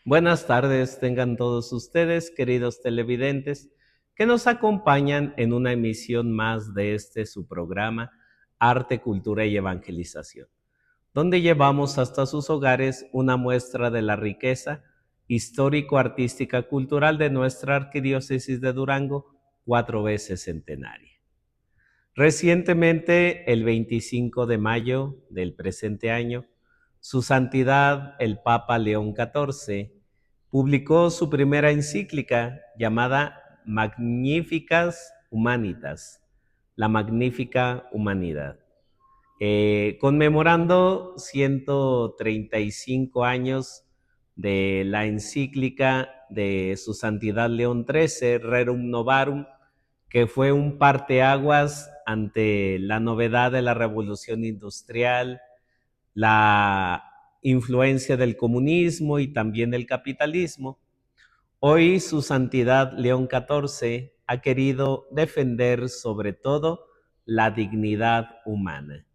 Buenas tardes, tengan todos ustedes, queridos televidentes, que nos acompañan en una emisión más de su programa Arte, Cultura y Evangelización, donde llevamos hasta sus hogares una muestra de la riqueza histórico-artística cultural de nuestra arquidiócesis de Durango, 4 veces centenaria. Recientemente, el 25 de mayo del presente año, Su Santidad el Papa León XIV publicó su primera encíclica llamada Magnificas Humanitas, la Magnífica Humanidad, conmemorando 135 años de la encíclica de Su Santidad León XIII, Rerum Novarum, que fue un parteaguas ante la novedad de la revolución industrial, la influencia del comunismo y también del capitalismo. Hoy Su Santidad León XIV ha querido defender sobre todo la dignidad humana.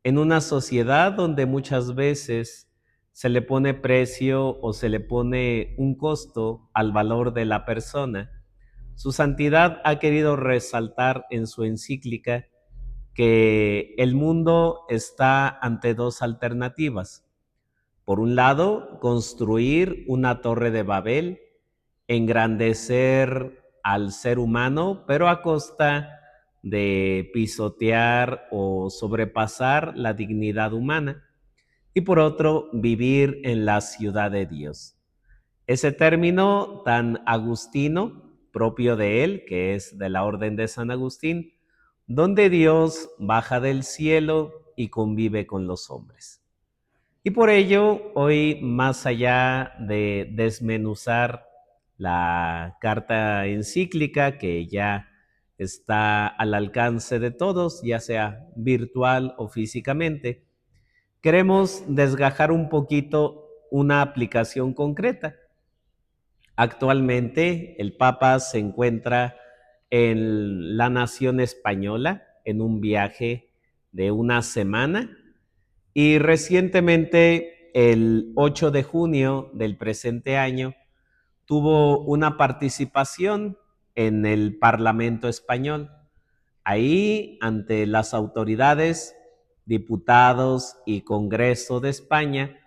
En una sociedad donde muchas veces se le pone precio o se le pone un costo al valor de la persona, Su Santidad ha querido resaltar en su encíclica que el mundo está ante dos alternativas. Por un lado, construir una torre de Babel, engrandecer al ser humano, pero a costa de pisotear o sobrepasar la dignidad humana. Y por otro, vivir en la ciudad de Dios. Ese término tan agustino, propio de él, que es de la Orden de San Agustín, donde Dios baja del cielo y convive con los hombres. Y por ello, hoy, más allá de desmenuzar la carta encíclica que ya está al alcance de todos, ya sea virtual o físicamente, queremos desgajar un poquito una aplicación concreta. Actualmente el Papa se encuentra en la nación española en un viaje de una semana y recientemente el 8 de junio del presente año tuvo una participación en el Parlamento español. Ahí, ante las autoridades, diputados y Congreso de España,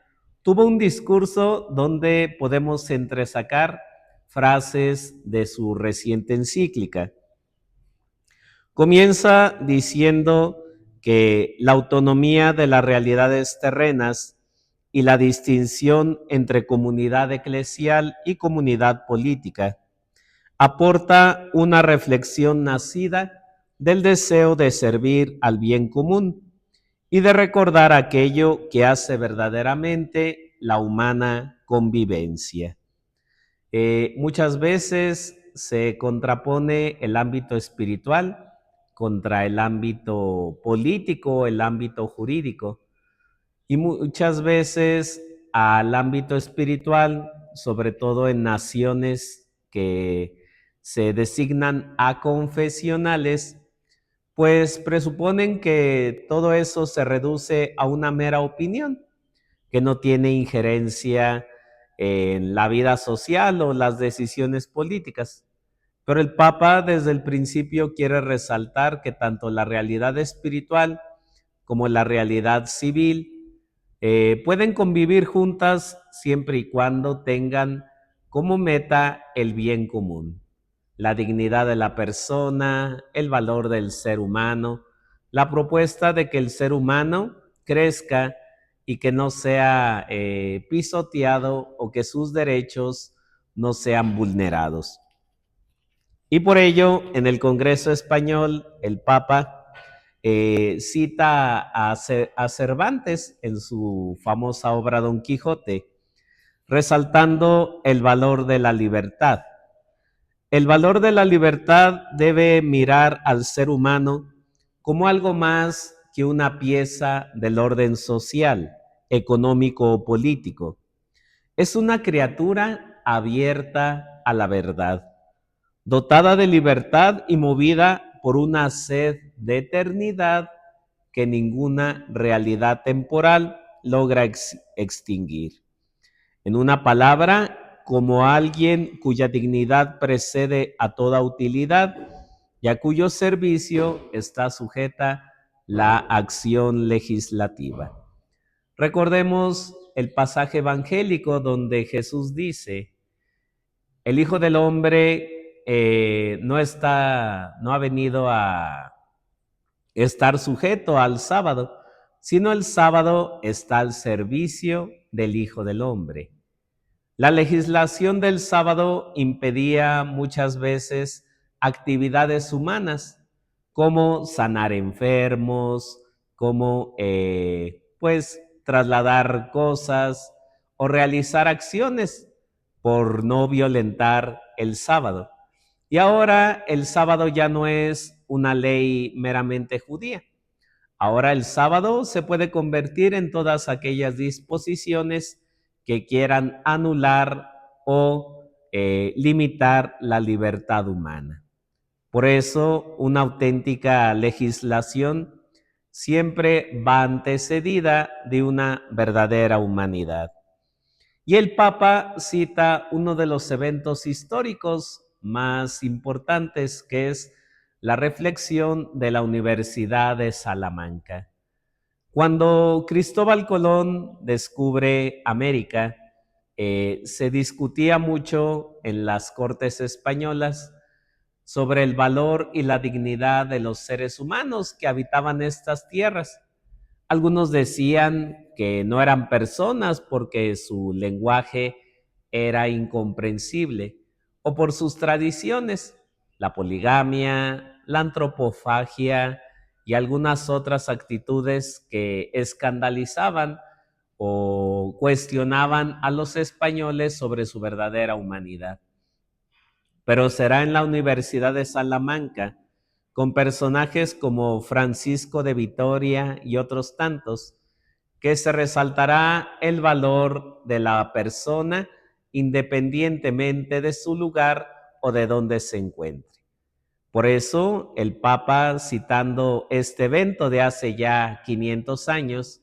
tuvo un discurso donde podemos entresacar frases de su reciente encíclica. Comienza diciendo que la autonomía de las realidades terrenas y la distinción entre comunidad eclesial y comunidad política aporta una reflexión nacida del deseo de servir al bien común y de recordar aquello que hace verdaderamente la humana convivencia. Muchas veces se contrapone el ámbito espiritual contra el ámbito político, el ámbito jurídico, y muchas veces al ámbito espiritual, sobre todo en naciones que se designan aconfesionales, pues presuponen que todo eso se reduce a una mera opinión, que no tiene injerencia en la vida social o las decisiones políticas. Pero el Papa desde el principio quiere resaltar que tanto la realidad espiritual como la realidad civil pueden convivir juntas siempre y cuando tengan como meta el bien común, la dignidad de la persona, el valor del ser humano, la propuesta de que el ser humano crezca y que no sea pisoteado o que sus derechos no sean vulnerados. Y por ello, en el Congreso Español, el Papa cita a Cervantes en su famosa obra Don Quijote, resaltando el valor de la libertad. El valor de la libertad debe mirar al ser humano como algo más que una pieza del orden social, económico o político. Es una criatura abierta a la verdad, dotada de libertad y movida por una sed de eternidad que ninguna realidad temporal logra extinguir. En una palabra, como alguien cuya dignidad precede a toda utilidad y a cuyo servicio está sujeta la acción legislativa. Recordemos el pasaje evangélico donde Jesús dice: el Hijo del Hombre no ha venido a estar sujeto al sábado, sino el sábado está al servicio del Hijo del Hombre. La legislación del sábado impedía muchas veces actividades humanas, como sanar enfermos, como pues trasladar cosas o realizar acciones por no violentar el sábado. Y ahora el sábado ya no es una ley meramente judía. Ahora el sábado se puede convertir en todas aquellas disposiciones que quieran anular o limitar la libertad humana. Por eso, una auténtica legislación siempre va antecedida de una verdadera humanidad. Y el Papa cita uno de los eventos históricos más importantes, que es la reflexión de la Universidad de Salamanca. Cuando Cristóbal Colón descubre América, se discutía mucho en las Cortes españolas sobre el valor y la dignidad de los seres humanos que habitaban estas tierras. Algunos decían que no eran personas porque su lenguaje era incomprensible, o por sus tradiciones, la poligamia, la antropofagia y algunas otras actitudes que escandalizaban o cuestionaban a los españoles sobre su verdadera humanidad. Pero será en la Universidad de Salamanca, con personajes como Francisco de Vitoria y otros tantos, que se resaltará el valor de la persona independientemente de su lugar o de donde se encuentre. Por eso el Papa, citando este evento de hace ya 500 años,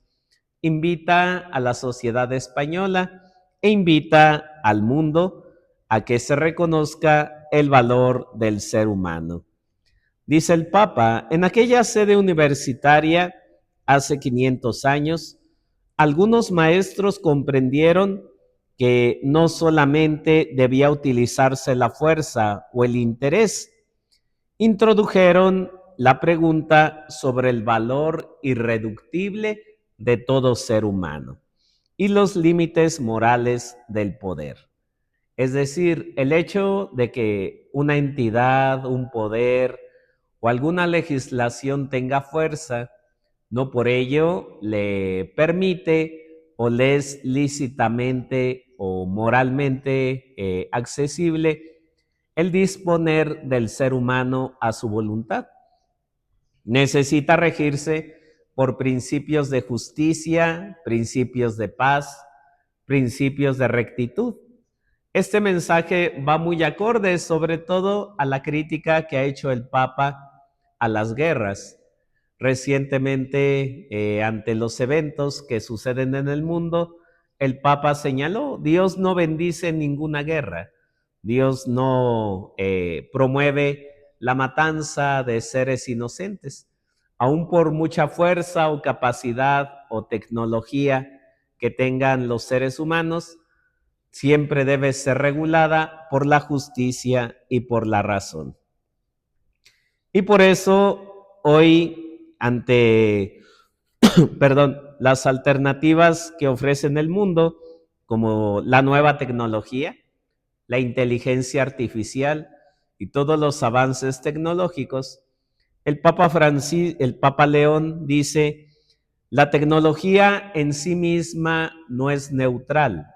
invita a la sociedad española e invita al mundo a que se reconozca el valor del ser humano. Dice el Papa: en aquella sede universitaria, hace 500 años, algunos maestros comprendieron que no solamente debía utilizarse la fuerza o el interés, introdujeron la pregunta sobre el valor irreductible de todo ser humano y los límites morales del poder. Es decir, el hecho de que una entidad, un poder o alguna legislación tenga fuerza, no por ello le permite o le es lícitamente o moralmente accesible el disponer del ser humano a su voluntad. Necesita regirse por principios de justicia, principios de paz, principios de rectitud. Este mensaje va muy acorde, sobre todo a la crítica que ha hecho el Papa a las guerras. Recientemente, ante los eventos que suceden en el mundo, el Papa señaló: Dios no bendice ninguna guerra, Dios no promueve la matanza de seres inocentes, aun por mucha fuerza o capacidad o tecnología que tengan los seres humanos, siempre debe ser regulada por la justicia y por la razón. Y por eso hoy, ante las alternativas que ofrecen el mundo, como la nueva tecnología, la inteligencia artificial y todos los avances tecnológicos, el Papa León dice: la tecnología en sí misma no es neutral,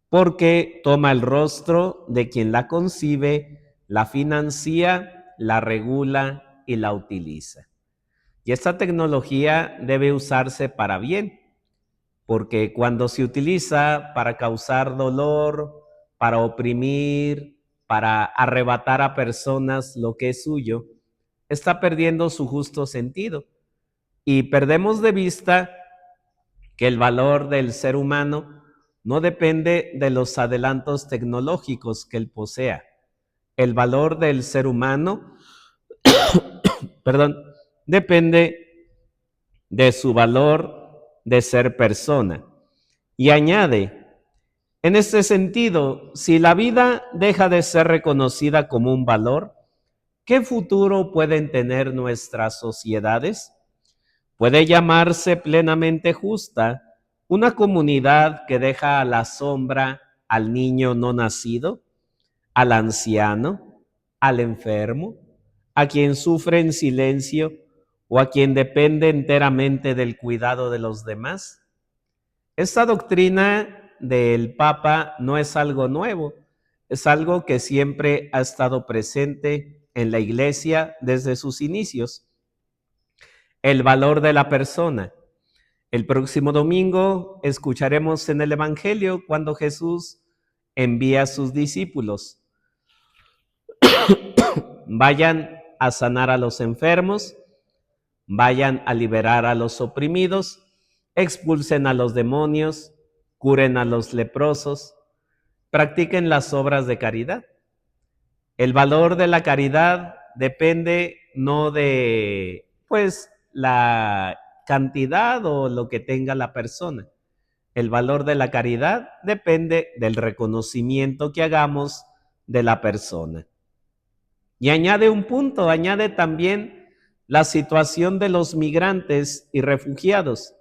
porque toma el rostro de quien la concibe, la financia, la regula y la utiliza. Y esta tecnología debe usarse para bien, porque cuando se utiliza para causar dolor, para oprimir, para arrebatar a personas lo que es suyo, está perdiendo su justo sentido. Y perdemos de vista que el valor del ser humano no depende de los adelantos tecnológicos que él posea. El valor del ser humano, perdón, depende de su valor de ser persona. Y añade, en este sentido, si la vida deja de ser reconocida como un valor, ¿qué futuro pueden tener nuestras sociedades? Puede llamarse plenamente justa una comunidad que deja a la sombra al niño no nacido, al anciano, al enfermo, a quien sufre en silencio o a quien depende enteramente del cuidado de los demás. Esta doctrina del Papa no es algo nuevo, es algo que siempre ha estado presente en la Iglesia desde sus inicios. El valor de la persona. El próximo domingo escucharemos en el Evangelio cuando Jesús envía a sus discípulos. Vayan a sanar a los enfermos, vayan a liberar a los oprimidos, expulsen a los demonios, curen a los leprosos, practiquen las obras de caridad. El valor de la caridad depende no de, pues, la cantidad o lo que tenga la persona. El valor de la caridad depende del reconocimiento que hagamos de la persona. Y añade un punto, añade también la situación de los migrantes y refugiados.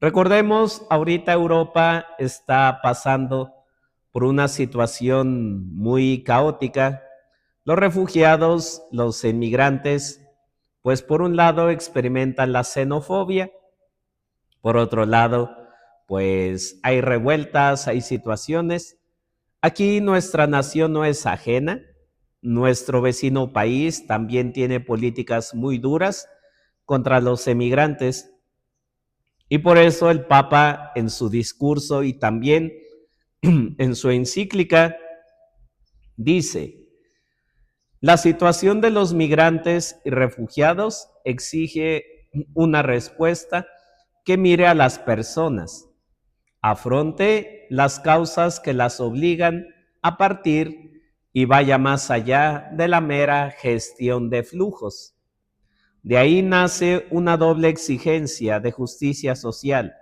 Recordemos, ahorita Europa está pasando por una situación muy caótica. Los refugiados, los inmigrantes, pues por un lado experimentan la xenofobia, por otro lado, pues hay revueltas, hay situaciones. Aquí nuestra nación no es ajena. Nuestro vecino país también tiene políticas muy duras contra los emigrantes. Y por eso el Papa en su discurso y también en su encíclica dice, la situación de los migrantes y refugiados exige una respuesta que mire a las personas, afronte las causas que las obligan a partir y vaya más allá de la mera gestión de flujos. De ahí nace una doble exigencia de justicia social: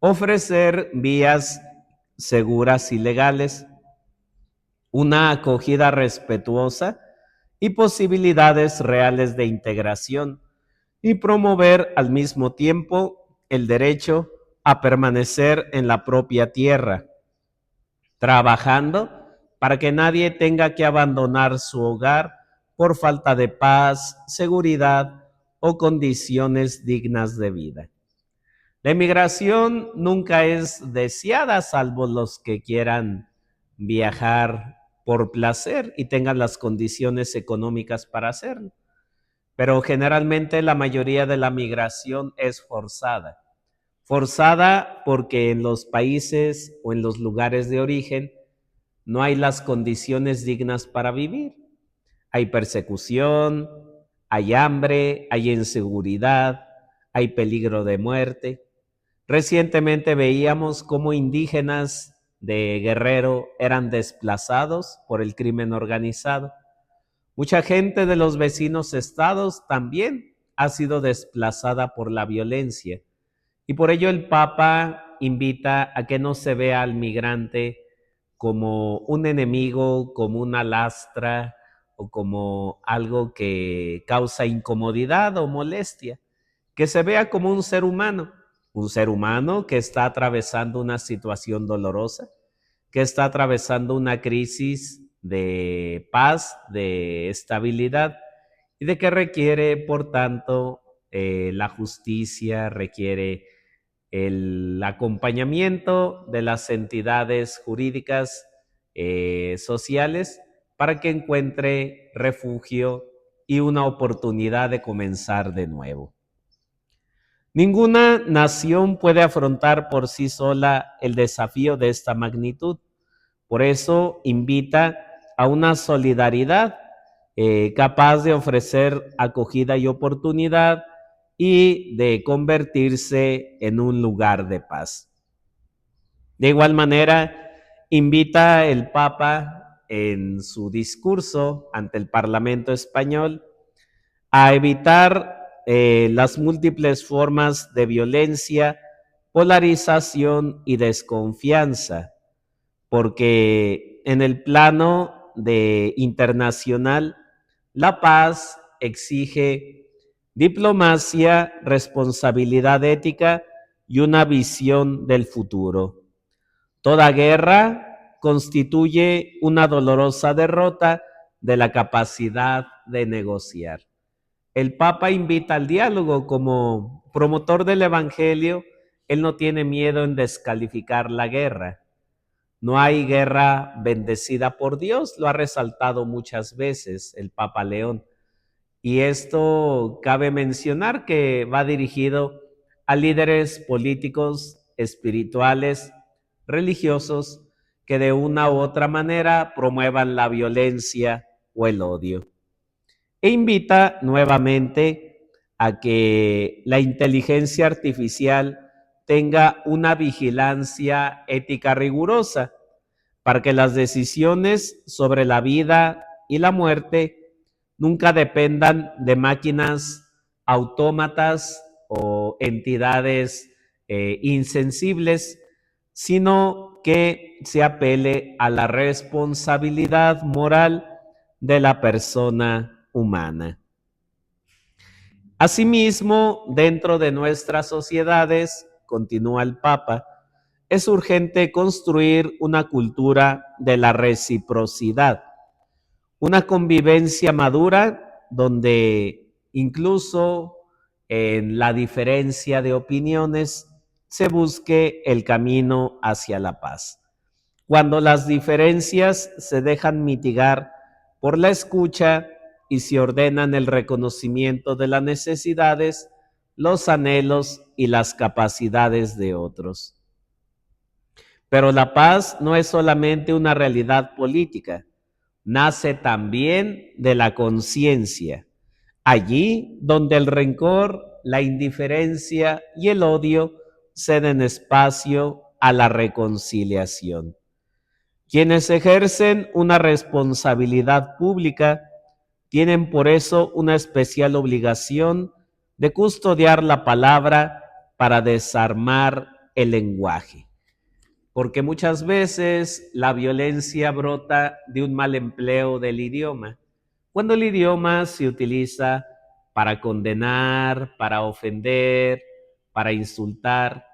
ofrecer vías seguras y legales, una acogida respetuosa y posibilidades reales de integración, y promover al mismo tiempo el derecho a permanecer en la propia tierra, trabajando para que nadie tenga que abandonar su hogar por falta de paz, seguridad o condiciones dignas de vida. La emigración nunca es deseada, salvo los que quieran viajar por placer y tengan las condiciones económicas para hacerlo. Pero generalmente la mayoría de la migración es forzada. Forzada porque en los países o en los lugares de origen no hay las condiciones dignas para vivir. Hay persecución, hay hambre, hay inseguridad, hay peligro de muerte. Recientemente veíamos cómo indígenas de Guerrero eran desplazados por el crimen organizado. Mucha gente de los vecinos estados también ha sido desplazada por la violencia. Y por ello el Papa invita a que no se vea al migrante como un enemigo, como una lastra o como algo que causa incomodidad o molestia, que se vea como un ser humano que está atravesando una situación dolorosa, que está atravesando una crisis de paz, de estabilidad y de que requiere, por tanto, la justicia, requiere el acompañamiento de las entidades jurídicas sociales para que encuentre refugio y una oportunidad de comenzar de nuevo. Ninguna nación puede afrontar por sí sola el desafío de esta magnitud. Por eso invita a una solidaridad capaz de ofrecer acogida y oportunidad y de convertirse en un lugar de paz. De igual manera, invita el Papa en su discurso ante el Parlamento español a evitar las múltiples formas de violencia, polarización y desconfianza, porque en el plano internacional, la paz exige diplomacia, responsabilidad ética y una visión del futuro. Toda guerra constituye una dolorosa derrota de la capacidad de negociar. El Papa invita al diálogo como promotor del Evangelio. Él no tiene miedo en descalificar la guerra. No hay guerra bendecida por Dios, lo ha resaltado muchas veces el Papa León. Y esto cabe mencionar que va dirigido a líderes políticos, espirituales, religiosos, que de una u otra manera promuevan la violencia o el odio. E invita nuevamente a que la inteligencia artificial tenga una vigilancia ética rigurosa para que las decisiones sobre la vida y la muerte nunca dependan de máquinas autómatas o entidades insensibles, sino que se apele a la responsabilidad moral de la persona humana. Asimismo, dentro de nuestras sociedades, continúa el Papa, es urgente construir una cultura de la reciprocidad, una convivencia madura donde incluso en la diferencia de opiniones se busque el camino hacia la paz. Cuando las diferencias se dejan mitigar por la escucha y se ordenan el reconocimiento de las necesidades, los anhelos y las capacidades de otros. Pero la paz no es solamente una realidad política, nace también de la conciencia. Allí donde el rencor, la indiferencia y el odio ceden espacio a la reconciliación. Quienes ejercen una responsabilidad pública tienen por eso una especial obligación de custodiar la palabra para desarmar el lenguaje. Porque muchas veces la violencia brota de un mal empleo del idioma. Cuando el idioma se utiliza para condenar, para ofender, para insultar,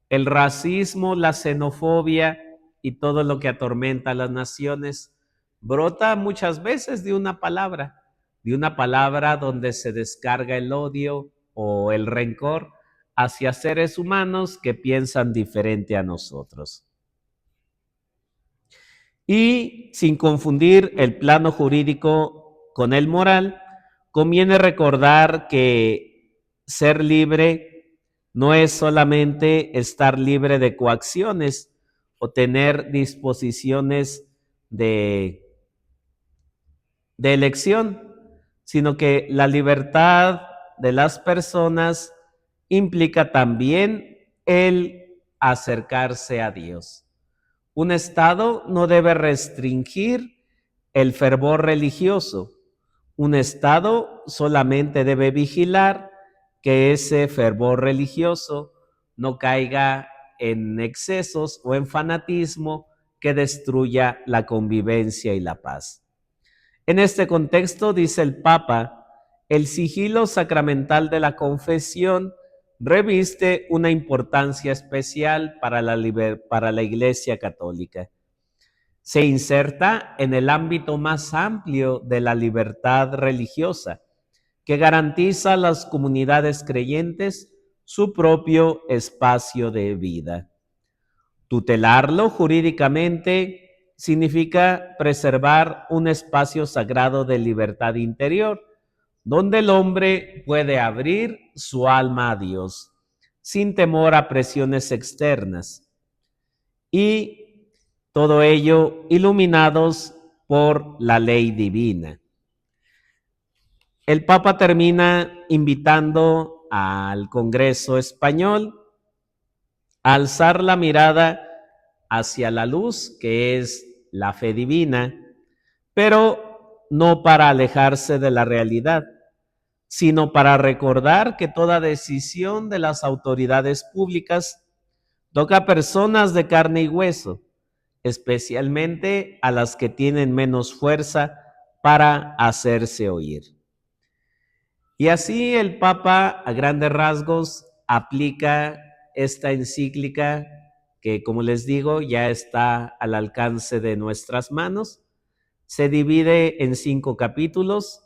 el racismo, la xenofobia y todo lo que atormenta a las naciones brota muchas veces de una palabra donde se descarga el odio o el rencor hacia seres humanos que piensan diferente a nosotros. Y sin confundir el plano jurídico con el moral, conviene recordar que ser libre no es solamente estar libre de coacciones o tener disposiciones de elección, sino que la libertad de las personas implica también el acercarse a Dios. Un Estado no debe restringir el fervor religioso. Un Estado solamente debe vigilar que ese fervor religioso no caiga en excesos o en fanatismo que destruya la convivencia y la paz. En este contexto, dice el Papa, el sigilo sacramental de la confesión reviste una importancia especial para la Iglesia Católica. Se inserta en el ámbito más amplio de la libertad religiosa, que garantiza a las comunidades creyentes su propio espacio de vida. Tutelarlo jurídicamente significa preservar un espacio sagrado de libertad interior, donde el hombre puede abrir su alma a Dios, sin temor a presiones externas, y todo ello iluminados por la ley divina. El Papa termina invitando al Congreso español a alzar la mirada hacia la luz, que es la fe divina, pero no para alejarse de la realidad, sino para recordar que toda decisión de las autoridades públicas toca a personas de carne y hueso, especialmente a las que tienen menos fuerza para hacerse oír. Y así el Papa, a grandes rasgos, aplica esta encíclica que, como les digo, ya está al alcance de nuestras manos. Se divide en 5 capítulos,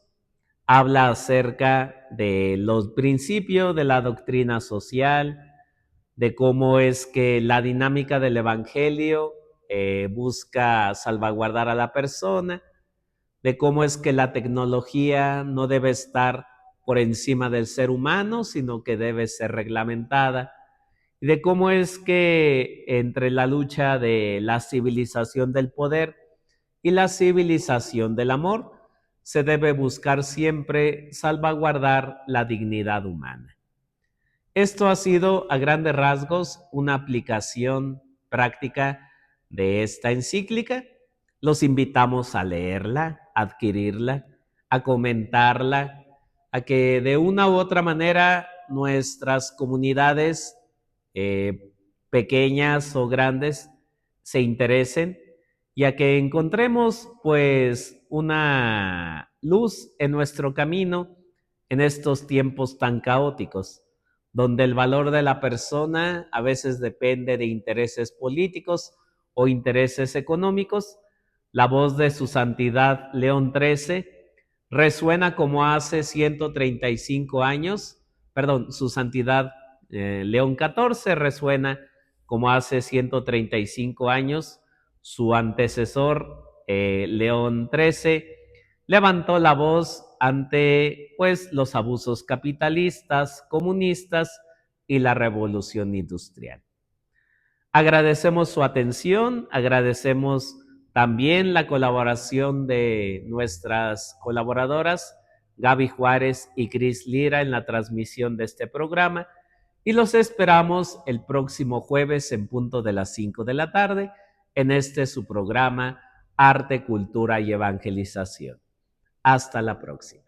habla acerca de los principios de la doctrina social, de cómo es que la dinámica del evangelio busca salvaguardar a la persona, de cómo es que la tecnología no debe estar por encima del ser humano, sino que debe ser reglamentada, y de cómo es que entre la lucha de la civilización del poder y la civilización del amor, se debe buscar siempre salvaguardar la dignidad humana. Esto ha sido a grandes rasgos una aplicación práctica de esta encíclica. Los invitamos a leerla, a adquirirla, a comentarla, a que de una u otra manera nuestras comunidades pequeñas o grandes se interesen y a que encontremos pues una luz en nuestro camino en estos tiempos tan caóticos, donde el valor de la persona a veces depende de intereses políticos o intereses económicos. La voz de su santidad León XIII resuena como hace 135 años, perdón, su santidad León XIV resuena como hace 135 años. Su antecesor León XIII levantó la voz ante pues los abusos capitalistas, comunistas y la revolución industrial. Agradecemos su atención, agradecemos también la colaboración de nuestras colaboradoras Gaby Juárez y Cris Lira en la transmisión de este programa y los esperamos el próximo jueves en punto de las 5 de la tarde en este su programa Arte, Cultura y Evangelización. Hasta la próxima.